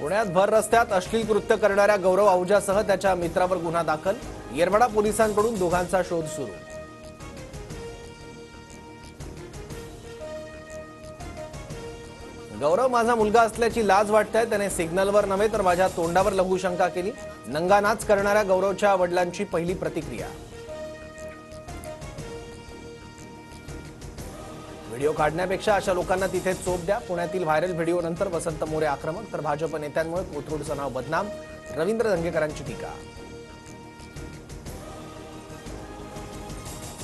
पुण्यात भर रस्त्यात अश्लील कृत्य करणाऱ्या गौरव आहुजासह त्याच्या मित्रावर गुन्हा दाखल। येरमाडा पोलिसांकडून दोघांचा शोध सुरू। गौरव माझा मुलगा असल्याची लाज वाटते। त्याने सिग्नलवर नव्हे तर माझ्या तोंडावर लघुशंका केली। नंगानाच करणाऱ्या गौरवच्या वडिलांची पहिली प्रतिक्रिया। व्हिडिओ काढण्यापेक्षा अशा लोकांना तिथे चोप द्या। पुण्यातील व्हायरल व्हिडिओनंतर वसंत मोरे आक्रमक तर भाजप नेत्यांमुळे कोथरूडचं नाव बदनाम। रवींद्र धंगेकरांची टीका।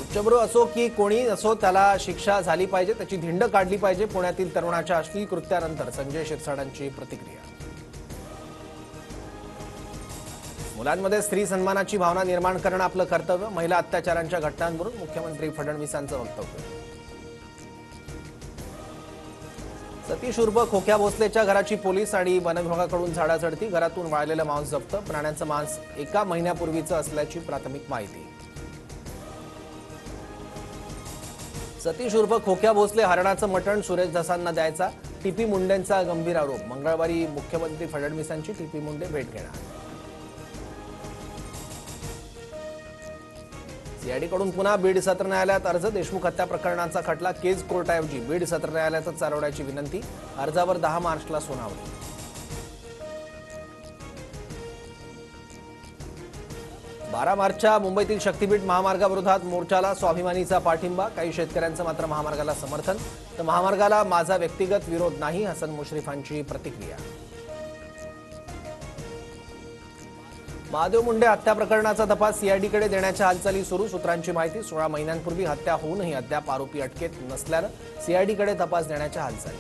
उच्चभ्रू असो की कोणी असो त्याला शिक्षा झाली पाहिजे, त्याची धिंड काढली पाहिजे। पुण्यातील तरुणाच्या अश्लील कृत्यानंतर संजय शिरसाटांची प्रतिक्रिया। मुलांमध्ये स्त्री सन्मानाची भावना निर्माण करणं आपलं कर्तव्य। महिला अत्याचारांच्या घटनांवरून मुख्यमंत्री फडणवीसांचं वक्तव्य। सतीश उर्फ खोक्या भोसलेच्या घराची पोलीस आणि वनविभागाकडून झाडाझडती। घरातून वाळलेलं मांस जप्त। प्राण्यांचं मांस 1 महिन्यापूर्वीचं असल्याची प्राथमिक माहिती। सतीश उर्फ खोक्या भोसले हरणाचं मटण सुरेश धसांना द्यायचा, टीपी मुंडेंचा गंभीर आरोप। मंगळवारी मुख्यमंत्री फडणवीसांची टीपी मुंडे भेट घेणार। सीआयडीकडून पुन्हा बीड सत्र न्यायालयात अर्ज। देशमुख हत्या प्रकरणाचा खटला केज कोर्टाऐवजी बीड सत्र न्यायालयातच चालवण्याची विनंती। अर्जावर 10 मार्चला सुनावणी। 12 मार्चच्या मुंबईतील शक्तीपीठ महामार्गाविरोधात मोर्चाला स्वाभिमानीचा पाठिंबा। काही शेतकऱ्यांचं मात्र महामार्गाला समर्थन, तर महामार्गाला माझा व्यक्तिगत विरोध नाही, हसन मुश्रीफांची प्रतिक्रिया। महादेव मुंडे हत्या प्रकरणाचा तपास सीआयडीकडे देण्याच्या हालचाली सुरू। सूत्रांची माहिती 16 महिन्यांपूर्वी हत्या होऊनही अद्याप आरोपी अटकेत नसल्यानं सीआयडीकडे तपास देण्याच्या हालचाली।